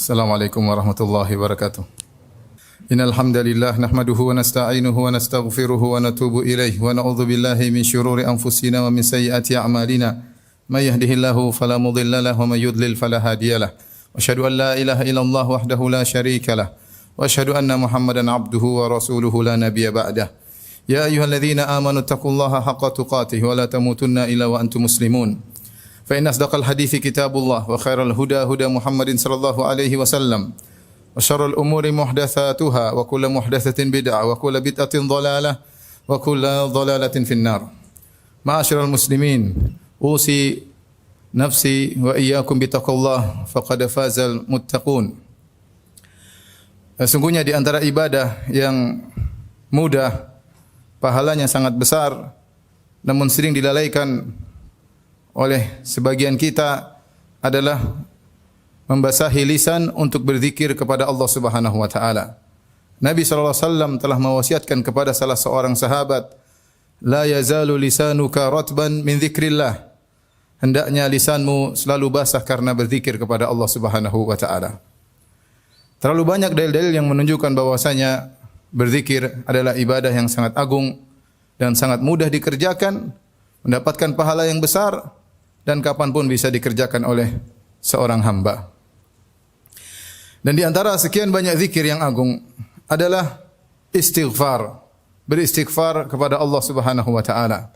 Assalamualaikum warahmatullahi wabarakatuh. Innal hamdalillah nahmaduhu wa nasta'inuhu wa nastaghfiruhu wa natubu ilaihi wa na'udzu billahi min shururi anfusina wa min sayyiati a'malina. May yahdihillahu fala mudilla lahu wa may yudlil fala hadiyalah. Wa asyhadu an la ilaha illallah wahdahu la syarika lah. Wa asyhadu anna Muhammadan abduhu wa rasuluhu la nabiyya ba'dah. Ya ayyuhalladzina amanu taqullaha haqqa tuqatih wa la tamutunna illa wa antum muslimun. Fa inna asdaqal hadithi kitabullah wa khairal huda huda Muhammadin sallallahu alaihi wasallam wa syarrul umuri muhdatsatuha wa kullu muhdatsatin bid'ah wa kullu bid'atin dhalalah wa kullu dhalalatin finnar. Ma'asyiral muslimin, usi nafsi wa iyyakum bittaqullah faqad fazal muttaqun. Sesungguhnya di antara ibadah yang mudah, pahalanya sangat besar, namun sering dilalaikan oleh sebagian kita adalah membasahi lisan untuk berzikir kepada Allah Subhanahu wa taala. Nabi sallallahu alaihi wasallam telah mewasiatkan kepada salah seorang sahabat, la yazalu lisanuka ratban min dzikrillah. Hendaknya lisanmu selalu basah karena berzikir kepada Allah Subhanahu wa taala. Terlalu banyak dalil-dalil yang menunjukkan bahwasanya berzikir adalah ibadah yang sangat agung dan sangat mudah dikerjakan, mendapatkan pahala yang besar, dan kapanpun bisa dikerjakan oleh seorang hamba. Dan di antara sekian banyak zikir yang agung adalah istighfar. Beristighfar kepada Allah Subhanahu wa taala.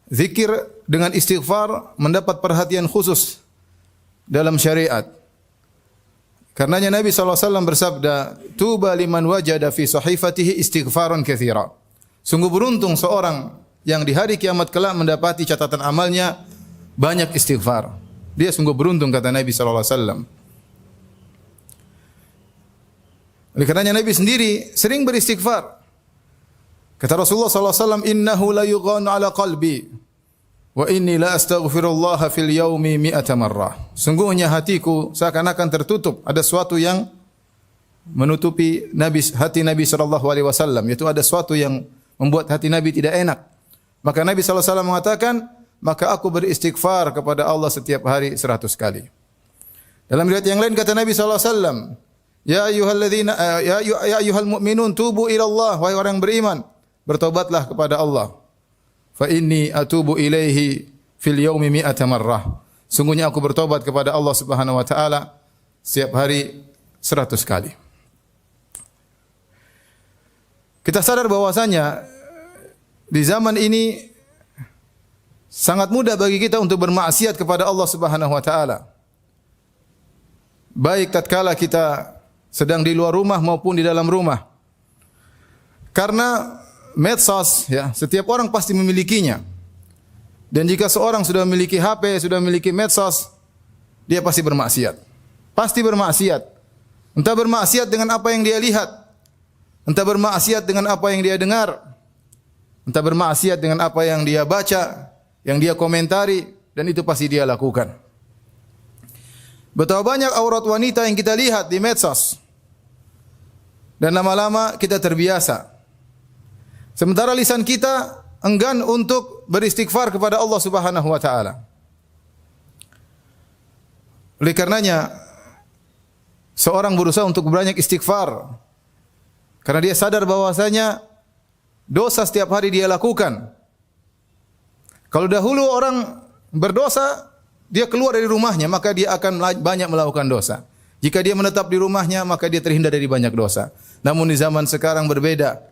Zikir dengan istighfar mendapat perhatian khusus dalam syariat. Karenanya Nabi sallallahu alaihi wasallam bersabda, "Tuba liman wajada fi sahifatihi istighfaran katsira." Sungguh beruntung seorang yang di hari kiamat kelak mendapati catatan amalnya banyak istighfar. Dia sungguh beruntung, kata Nabi sallallahu alaihi wasallam. Oleh karenanya Nabi sendiri sering beristighfar. Kata Rasulullah sallallahu alaihi wasallam, "Innahu la yughanu ala qalbi wa inni la astaghfirullah fil yaumi mi'ata marrah." Sungguhnya hatiku seakan-akan tertutup, ada sesuatu yang menutupi hati Nabi sallallahu alaihi wasallam, yaitu ada sesuatu yang membuat hati Nabi tidak enak. Maka Nabi sallallahu alaihi wasallam mengatakan, maka aku beristighfar kepada Allah setiap hari 100 kali. Dalam riwayat yang lain kata Nabi sallallahu alaihi wasallam, ya ayyuhal mu'minun tubu ila Allah, wahai orang beriman, bertobatlah kepada Allah. Fa inni atubu ilaihi fil yaumi mi'ata marrah. Sungguhnya aku bertobat kepada Allah Subhanahu wa taala setiap hari 100 kali. Kita sadar bahwasanya di zaman ini sangat mudah bagi kita untuk bermaksiat kepada Allah Subhanahu wa taala. Baik tatkala kita sedang di luar rumah maupun di dalam rumah. Karena medsos, ya, setiap orang pasti memilikinya. Dan jika seorang sudah memiliki HP, sudah memiliki medsos, dia pasti bermaksiat. Pasti bermaksiat. Entah bermaksiat dengan apa yang dia lihat, entah bermaksiat dengan apa yang dia dengar, entah bermaksiat dengan apa yang dia baca, yang dia komentari, dan itu pasti dia lakukan. Betapa banyak aurat wanita yang kita lihat di medsos. Dan lama-lama kita terbiasa. Sementara lisan kita enggan untuk beristighfar kepada Allah Subhanahu wa taala. Oleh karenanya seorang berusaha untuk banyak istighfar karena dia sadar bahwasanya dosa setiap hari dia lakukan. Kalau dahulu orang berdosa, dia keluar dari rumahnya, maka dia akan banyak melakukan dosa. Jika dia menetap di rumahnya, maka dia terhindar dari banyak dosa. Namun di zaman sekarang berbeda.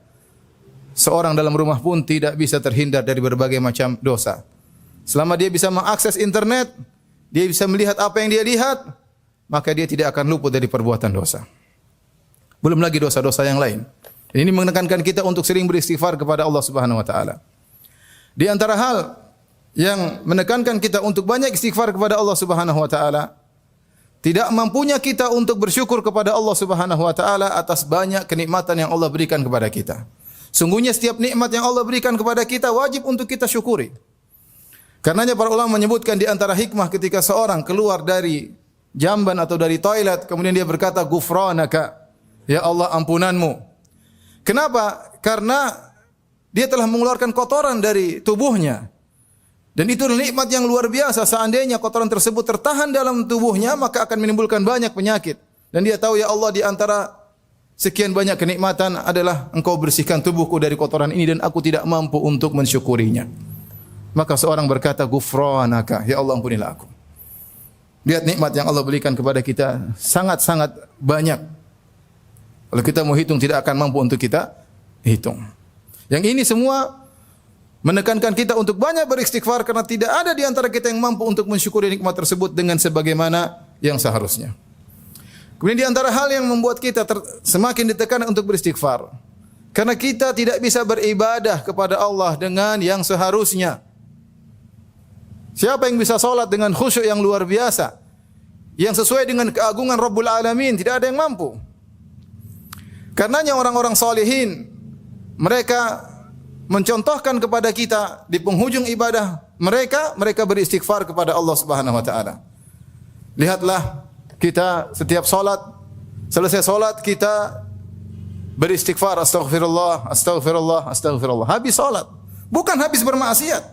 Seorang dalam rumah pun tidak bisa terhindar dari berbagai macam dosa. Selama dia bisa mengakses internet, dia bisa melihat apa yang dia lihat, maka dia tidak akan luput dari perbuatan dosa. Belum lagi dosa-dosa yang lain. Ini menekankan kita untuk sering beristighfar kepada Allah Subhanahu wa taala. Di antara hal yang menekankan kita untuk banyak istighfar kepada Allah Subhanahu wa taala, tidak mampunya kita untuk bersyukur kepada Allah Subhanahu wa taala atas banyak kenikmatan yang Allah berikan kepada kita. Sungguhnya setiap nikmat yang Allah berikan kepada kita wajib untuk kita syukuri. Karenanya para ulama menyebutkan di antara hikmah ketika seorang keluar dari jamban atau dari toilet kemudian dia berkata ghufranaka, ya Allah ampunanmu. Kenapa? Karena dia telah mengeluarkan kotoran dari tubuhnya. Dan itu nikmat yang luar biasa. Seandainya kotoran tersebut tertahan dalam tubuhnya, maka akan menimbulkan banyak penyakit. Dan dia tahu, ya Allah, di antara sekian banyak kenikmatan adalah Engkau bersihkan tubuhku dari kotoran ini dan aku tidak mampu untuk mensyukurinya. Maka seorang berkata, Ghufranaka, ya Allah ampunilah aku. Lihat nikmat yang Allah berikan kepada kita sangat-sangat banyak. Kalau kita mau hitung tidak akan mampu untuk kita hitung. Yang ini semua menekankan kita untuk banyak beristighfar karena tidak ada di antara kita yang mampu untuk mensyukuri nikmat tersebut dengan sebagaimana yang seharusnya. Kemudian di antara hal yang membuat kita semakin ditekan untuk beristighfar karena kita tidak bisa beribadah kepada Allah dengan yang seharusnya. Siapa yang bisa salat dengan khusyuk yang luar biasa, yang sesuai dengan keagungan Rabbul Alamin? Tidak ada yang mampu. Karenanya orang-orang salihin, mereka mencontohkan kepada kita di penghujung ibadah mereka beristighfar kepada Allah Subhanahu wa taala. Lihatlah kita setiap salat, selesai salat kita beristighfar, astaghfirullah, astaghfirullah, astaghfirullah. Habis salat, bukan habis bermaksiat.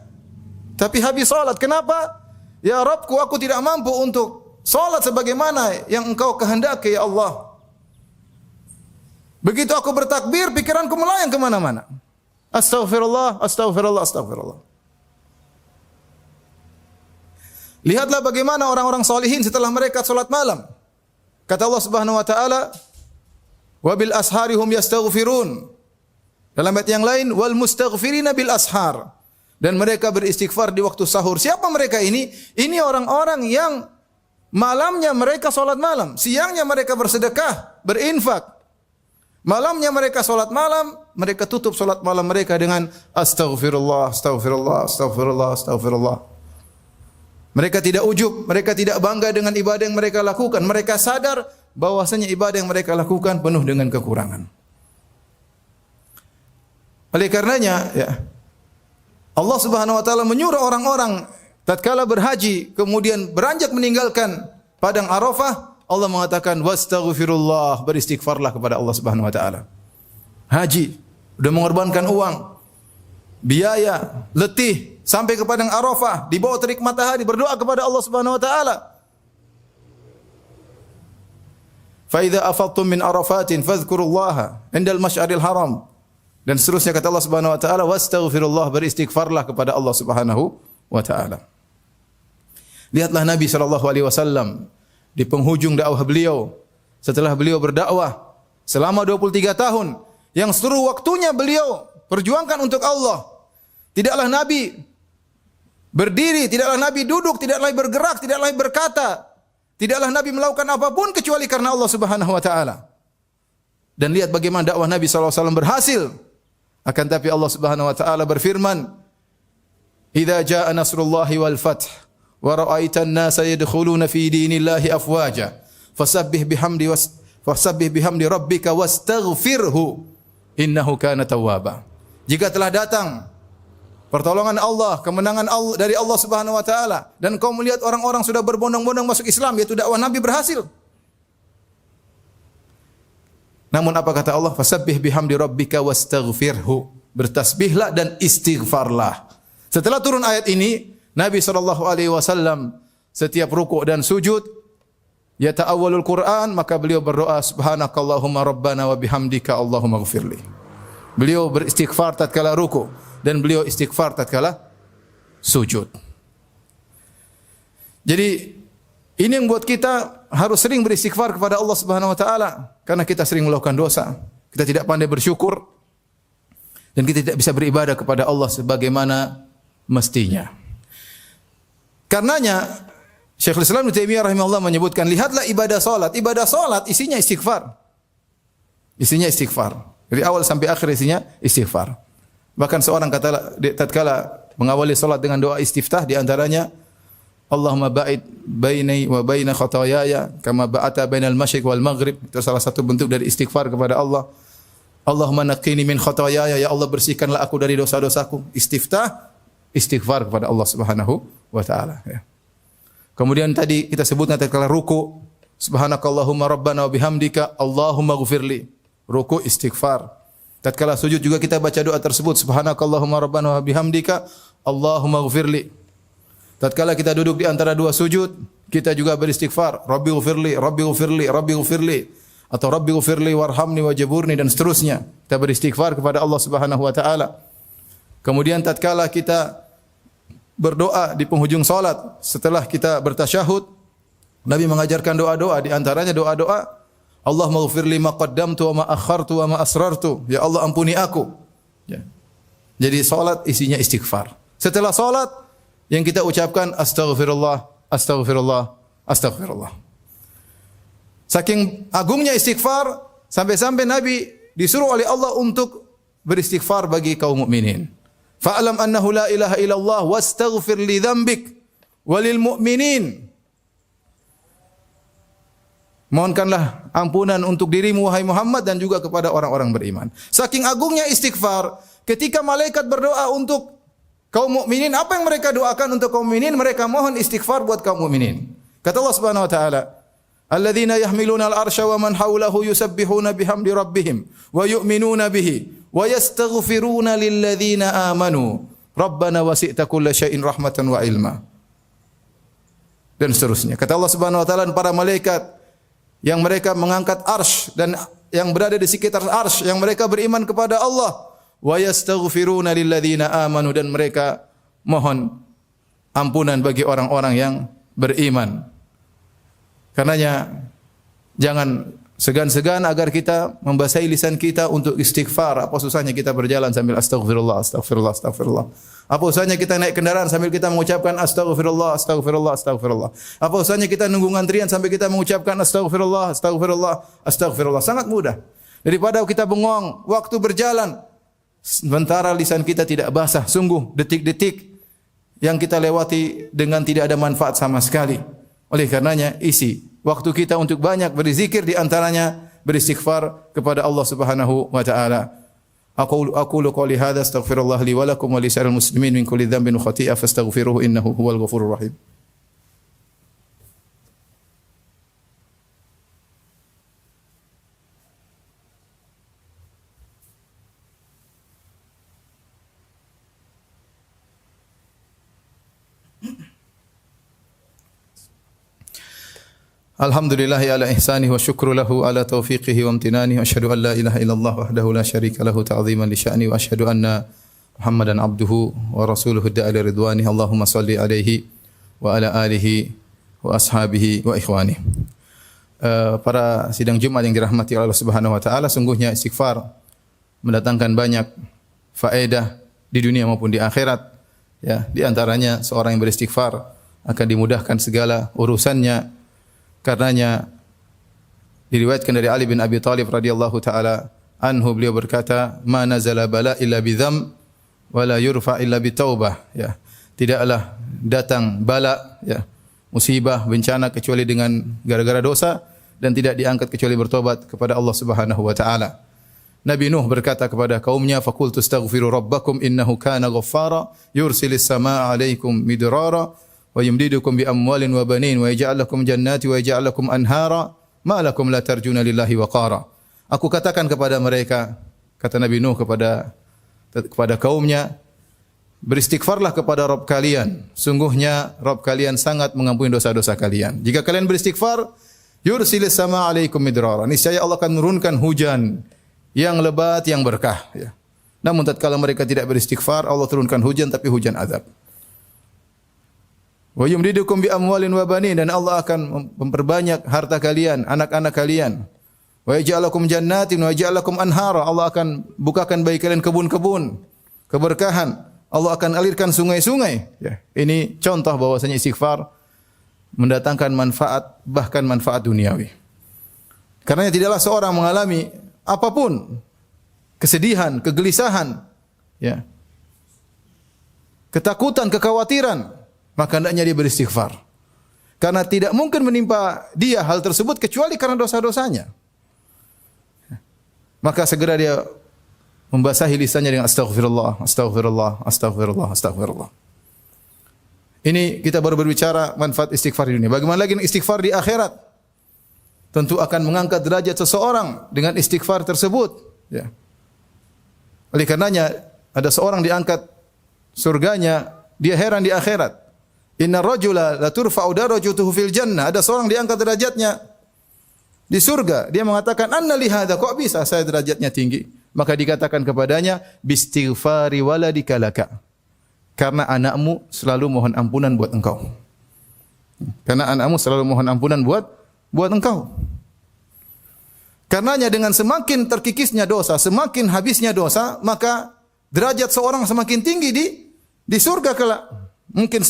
Tapi habis salat. Kenapa? Ya Rabbku, aku tidak mampu untuk salat sebagaimana yang Engkau kehendaki, ya Allah. Begitu aku bertakbir, pikiranku melayang kemana-mana. Astaghfirullah, astaghfirullah, astaghfirullah. Lihatlah bagaimana orang-orang salihin setelah mereka salat malam. Kata Allah Subhanahu wa taala, "Wa bil ashari hum yastaghfirun." Dalam ayat yang lain, "Wal mustaghfirina bil ashar." Dan mereka beristighfar di waktu sahur. Siapa mereka ini? Ini orang-orang yang malamnya mereka salat malam, siangnya mereka bersedekah, berinfak. Malamnya mereka salat malam, mereka tutup salat malam mereka dengan astaghfirullah, astaghfirullah, astaghfirullah, astaghfirullah. Mereka tidak ujub, mereka tidak bangga dengan ibadah yang mereka lakukan. Mereka sadar bahwasanya ibadah yang mereka lakukan penuh dengan kekurangan. Oleh karenanya, ya, Allah Subhanahu wa taala menyuruh orang-orang tatkala berhaji kemudian beranjak meninggalkan padang Arafah, Allah mengatakan wastaghfirullah, beristighfarlah kepada Allah Subhanahu wa taala. Haji, sudah mengorbankan uang, biaya, letih sampai ke padang Arafah, di bawah terik matahari berdoa kepada Allah Subhanahu wa taala. Fa idza afadtum min Arafatin fadhkurullaha 'indal masy'aril haram. Dan seterusnya kata Allah Subhanahu wa taala, wastaghfirullah, beristighfarlah kepada Allah Subhanahu wa taala. Lihatlah Nabi sallallahu alaihi wasallam di penghujung dakwah beliau, setelah beliau berdakwah selama 23 tahun, yang seluruh waktunya beliau perjuangkan untuk Allah. Tidaklah Nabi berdiri, tidaklah Nabi duduk, tidaklah bergerak, tidaklah berkata, tidaklah Nabi melakukan apapun kecuali karena Allah Subhanahu wa taala. Dan lihat bagaimana dakwah Nabi sallallahu alaihi wasallam berhasil. Akan tapi Allah Subhanahu wa taala berfirman, "Idza jaa nasrullahi wal fath wa ra'aitan nasa yadkhuluna fi dinillahi afwaja fasabbih bihamdi rabbika wastaghfirhu innahu kana tawwaba." Jika telah datang pertolongan Allah, kemenangan Allah dari Allah Subhanahu wa taala dan kau melihat orang-orang sudah berbondong-bondong masuk Islam, yaitu dakwah Nabi berhasil. Namun apa kata Allah? Fasabbih bihamdi rabbika wastaghfirhu. Bertasbihlah dan istighfarlah. Setelah turun ayat ini, Nabi SAW setiap rukuk dan sujud, yata'awwalul Quran, maka beliau berdoa, Subhanakallahumma rabbana wa bihamdika Allahumma ghfirli. Beliau beristighfar tatkala rukuk dan beliau istighfar tatkala sujud. Jadi ini yang buat kita harus sering beristighfar kepada Allah Subhanahu wa taala karena kita sering melakukan dosa. Kita tidak pandai bersyukur dan kita tidak bisa beribadah kepada Allah sebagaimana mestinya. Karenanya Syekhul Islam Ibnu Taimiyah rahimahullah menyebutkan, lihatlah ibadah salat. Ibadah salat isinya istighfar. Isinya istighfar. Dari awal sampai akhir isinya istighfar. Bahkan seorang tatkala mengawali salat dengan doa istiftah, di antaranya Allahumma ba'id baini wa baina khataayaya kama ba'ata bainal masyriq wal maghrib. Itu salah satu bentuk dari istighfar kepada Allah. Allahumma naqqini min khataayaya, ya Allah bersihkanlah aku dari dosa-dosaku. Istiftah, istighfar kepada Allah Subhanahu wa taala, ya. Kemudian tadi kita sebutkan tatkala ruku, subhanakallahumma rabbana wa bihamdika Allahumma ghfirli. Ruku istighfar. Tatkala sujud juga kita baca doa tersebut, subhanakallahumma rabbana wa bihamdika Allahumma ghfirli. Tatkala kita duduk di antara dua sujud, kita juga beristighfar, Rabbighfirli, Rabbighfirli, Rabbighfirli, atau Rabbighfirli warhamni wajaburni, dan seterusnya. Kita beristighfar kepada Allah Subhanahu wa taala. Kemudian tatkala kita berdoa di penghujung salat, setelah kita bertasyahud, Nabi mengajarkan doa-doa, di antaranya doa-doa, Allahumma ighfirli ma qaddamtu wa ma akhartu wa ma asrartu. Ya Allah, ampuni aku. Ya. Jadi salat isinya istighfar. Setelah salat yang kita ucapkan astaghfirullah, astaghfirullah, astaghfirullah. Saking agungnya istighfar, sampai-sampai Nabi disuruh oleh Allah untuk beristighfar bagi kaum mukminin. Fa'lam annahu la ilaha illallah wastaghfir li dzambik walil mu'minin. Mohonkanlah ampunan untuk dirimu wahai Muhammad dan juga kepada orang-orang beriman. Saking agungnya istighfar, ketika malaikat berdoa untuk kaum mukminin, apa yang mereka doakan untuk kaum mukminin? Mereka mohon istighfar buat kaum mukminin. Kata Allah Subhanahu wa taala, "Alladzina yahmiluna al-arsya wa man hawlahu yusabbihuna bihamdi rabbihim wa yu'minuna bihi wa yastaghfiruna lilladzina amanu. Rabbana wasi'ta kulla syai'in rahmatan wa ilma." Dan seterusnya. Kata Allah Subhanahu wa taala, para malaikat yang mereka mengangkat arsy dan yang berada di sekitar arsy, yang mereka beriman kepada Allah, wa yastaghfiruna lilladzina amanu, dan mereka mohon ampunan bagi orang-orang yang beriman. Karenanya jangan segan-segan agar kita membasahi lisan kita untuk istighfar. Apa susahnya kita berjalan sambil astaghfirullah, astaghfirullah, astaghfirullah. Apa usahanya kita naik kendaraan sambil kita mengucapkan astaghfirullah, astaghfirullah, astaghfirullah. Apa usahanya kita nunggu antrian sambil kita mengucapkan astaghfirullah, astaghfirullah, astaghfirullah. Sangat mudah. Daripada kita bengong, waktu berjalan, sementara lisan kita tidak basah. Sungguh detik-detik yang kita lewati dengan tidak ada manfaat sama sekali. Oleh karenanya isi waktu kita untuk banyak berzikir, di antaranya beristighfar kepada Allah Subhanahu wa taala. Aqulu qouli hadza astaghfirullah li wa lakum wa li sa'iril muslimin min kulli dhanbin wa khati'ah fastaghfiruhu innahu huwal ghafurur rahim. Alhamdulillahi ala ihsanihi wa syukru lahu ala taufiqihi wa amtinanihi wa asyhadu an la ilaha illallah wahdahu la syarika lahu ta'ziman li sya'ni wa asyhadu anna Muhammadan abduhu wa rasuluhu da'ala ridwanihi. Allahumma salli alaihi wa ala alihi wa ashabihi wa ikhwani. Para sidang Jumat yang dirahmati Allah Subhanahu wa taala, sungguhnya istighfar mendatangkan banyak faedah di dunia maupun di akhirat. Ya, di antaranya seorang yang beristighfar akan dimudahkan segala urusannya. Karenanya diriwayatkan dari Ali bin Abi Thalib radhiyallahu taala anhu, beliau berkata, "Ma nazala bala illa bidzam wa la yurfa illa bitaubah." Ya, tidaklah datang bala, ya, musibah, bencana kecuali dengan gara-gara dosa, dan tidak diangkat kecuali bertobat kepada Allah Subhanahu wa taala. Nabi Nuh berkata kepada kaumnya, "Faqultu astaghfiru rabbakum innahu kana ghaffara yursilis samaa'a 'alaikum midrara wa yumdidukum bi amwalin wa banin wa yaj'al lakum jannati wa yaj'al lakum anhara ma lakum la tarjuna lillahi waqara." Aku katakan kepada mereka, kata Nabi Nuh kepada kaumnya, beristighfarlah kepada Rabb kalian. Sungguhnya Rabb kalian sangat mengampuni dosa-dosa kalian. Jika kalian beristighfar, yursilis sama alaikum midrara. Niscaya Allah akan menurunkan hujan yang lebat, yang berkah. Ya. Namun tatkala mereka tidak beristighfar, Allah turunkan hujan, tapi hujan azab. Wa yumdidukum bi amwalin wa banin, dan Allah akan memperbanyak harta kalian, anak-anak kalian. Wa yaj'alakum jannatin wa yaj'alakum anhara, Allah akan bukakan bagi kalian kebun-kebun, keberkahan. Allah akan alirkan sungai-sungai. Ya, ini contoh bahwasanya istighfar mendatangkan manfaat, bahkan manfaat duniawi. Karena tidaklah seorang mengalami apapun, kesedihan, kegelisahan, ya, ketakutan, kekhawatiran, maka hendaknya dia beristighfar. Karena tidak mungkin menimpa dia hal tersebut kecuali karena dosa-dosanya. Maka segera dia membasahi lisannya dengan astaghfirullah, astaghfirullah, astaghfirullah, astaghfirullah. Ini kita baru berbicara manfaat istighfar di dunia. Bagaimana lagi istighfar di akhirat? Tentu akan mengangkat derajat seseorang dengan istighfar tersebut. Ya. Oleh karenanya ada seorang diangkat surganya, dia heran di akhirat. Inna rajula la turfa'u darajatuhu fil jannah. Ada seorang diangkat derajatnya di surga. Dia mengatakan, "Anna li hadza? Kok bisa saya derajatnya tinggi?" Maka dikatakan kepadanya, "Bistighfari waladika laka." Karena anakmu selalu mohon ampunan buat engkau. Karena anakmu selalu mohon ampunan buat engkau. Karenanya dengan semakin terkikisnya dosa, semakin habisnya dosa, maka derajat seorang semakin tinggi di surga kelak. Mungkin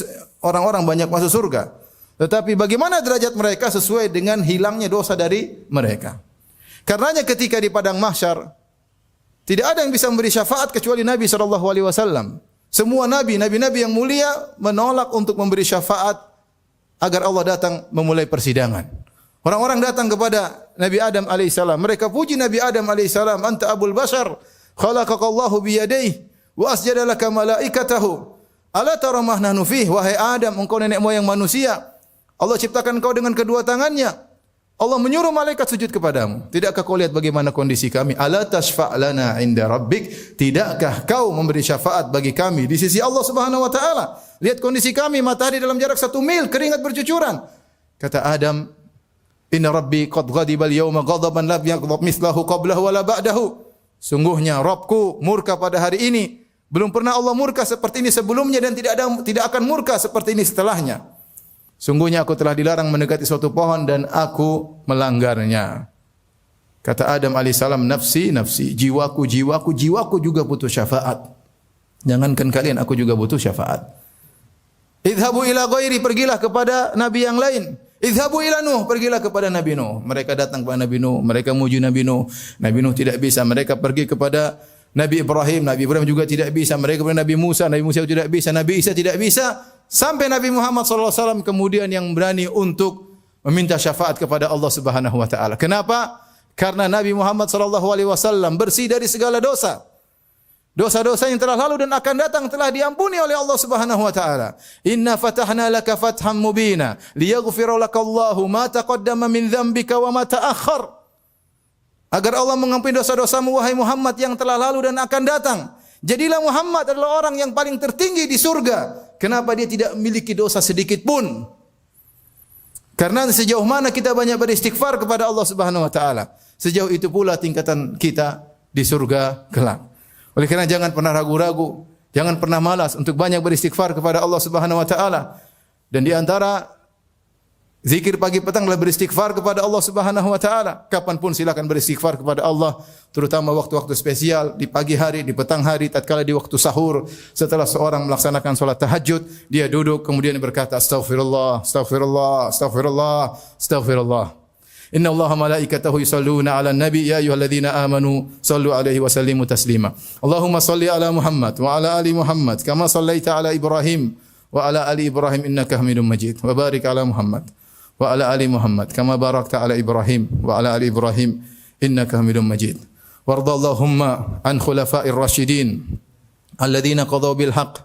orang-orang banyak masuk surga, tetapi bagaimana derajat mereka sesuai dengan hilangnya dosa dari mereka. Karenanya ketika di padang mahsyar tidak ada yang bisa memberi syafaat kecuali Nabi SAW. Semua nabi-nabi yang mulia menolak untuk memberi syafaat agar Allah datang memulai persidangan. Orang-orang datang kepada Nabi Adam alaihissalam. Mereka puji Nabi Adam alaihissalam. Anta abul bashar, khalaqakallahu biyadayhi, wa asjada laka malaikatahu. Ala tara ma nahnu fih, wahai Adam, engkau nenek moyang manusia. Allah ciptakan engkau dengan kedua tangannya. Allah menyuruh malaikat sujud kepadamu. Tidakkah kau lihat bagaimana kondisi kami? Ala tashfa' lana 'inda rabbik? Tidakkah kau memberi syafaat bagi kami di sisi Allah Subhanahu wa taala? Lihat kondisi kami, matahari dalam jarak 1 mil, keringat bercucuran. Kata Adam, "Inna rabbi qad ghadiba al-yawma ghadaban lam yaghdab mithlahu qablahu wala ba'dahu." Sungguhnya Rabbku murka pada hari ini. Belum pernah Allah murka seperti ini sebelumnya dan tidak akan murka seperti ini setelahnya. Sungguhnya aku telah dilarang mendekati suatu pohon dan aku melanggarnya. Kata Adam alaihissalam, "Nafsi, nafsi, jiwaku, jiwaku, jiwaku juga butuh syafaat. Jangankan kalian, aku juga butuh syafaat." Idhabu ila ghairi, pergilah kepada nabi yang lain. Idhabu ila Nuh, pergilah kepada Nabi Nuh. Mereka datang kepada Nabi Nuh, mereka muji Nabi Nuh. Nabi Nuh tidak bisa. Mereka pergi kepada Nabi Ibrahim, Nabi Ibrahim juga tidak bisa. Mereka kepada Nabi Musa tidak bisa. Nabi Isa tidak bisa. Sampai Nabi Muhammad SAW kemudian yang berani untuk meminta syafaat kepada Allah Subhanahu wa taala. Kenapa? Karena Nabi Muhammad SAW bersih dari segala dosa. Dosa-dosa yang telah lalu dan akan datang telah diampuni oleh Allah Subhanahu wa taala. Inna fatahna laka fatham mubina liyaghfira lakallahu ma taqaddama min dzambika wa ma ta'akhkhar. Agar Allah mengampuni dosa-dosamu wahai Muhammad yang telah lalu dan akan datang. Jadilah Muhammad adalah orang yang paling tertinggi di surga. Kenapa dia tidak memiliki dosa sedikit pun? Karena sejauh mana kita banyak beristighfar kepada Allah Subhanahu wa taala, sejauh itu pula tingkatan kita di surga kelak. Oleh karena jangan pernah ragu-ragu, jangan pernah malas untuk banyak beristighfar kepada Allah Subhanahu wa taala. Dan di antara zikir pagi petang adalah beristighfar kepada Allah Subhanahu wa taala. Kapanpun silakan beristighfar kepada Allah, terutama waktu-waktu spesial, di pagi hari, di petang hari, tatkala di waktu sahur, setelah seorang melaksanakan salat tahajud, dia duduk kemudian berkata astaghfirullah, astaghfirullah, astaghfirullah, astaghfirullah. Inna Allaha malaikatahu yusalluna 'alan nabi ya ayyuhalladzina amanu sallu 'alaihi wa sallimu taslima. Allahumma salli 'ala Muhammad wa 'ala ali Muhammad kama sallaita 'ala Ibrahim wa 'ala ali Ibrahim innaka Hamidum Majid. Wa barik 'ala Muhammad wa 'ala ali Muhammad kama barakta 'ala Ibrahim wa 'ala ali Ibrahim innaka Hamidum Majid. Wardallahumma an khulafa'ir rasyidin alladzina qadaw bil haqq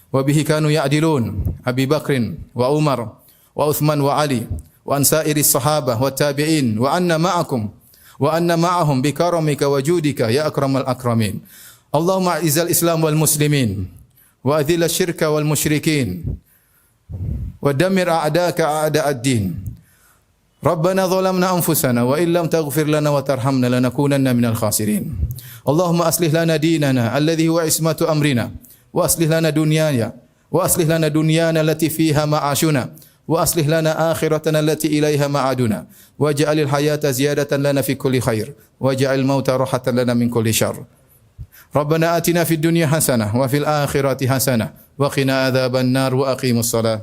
wa bihi kanu ya'dilun. Abi Bakrin wa Umar wa Uthman wa Ali wa an sa'iris sahabah wa tabi'in wa anna ma'akum wa anna ma'ahum bi karamika wa judika ya akramal akramin. Allahumma a'izal Islam wal muslimin wa adhil asy-syirka wal musyrikin wa dammir a'daka a'da'ad din. Rabbana zalamna anfusana wa illam taghfir lana wa tarhamna lanakunanna minal khasirin. Allahumma aslih lana dinana alladhi huwa ismatu amrina wa aslih lana dunyana wa aslih lana dunyana allati fiha ma'ashuna wa aslih lana akhiratana allati ilaiha ma'aduna waj'alil hayata ziyadatan lana fi kulli khair waj'al mauta rahatan lana min kulli syarr. Rabbana atina fid dunya hasanah wa fil akhirati hasanah wa qina adzaban nar wa aqimus salat.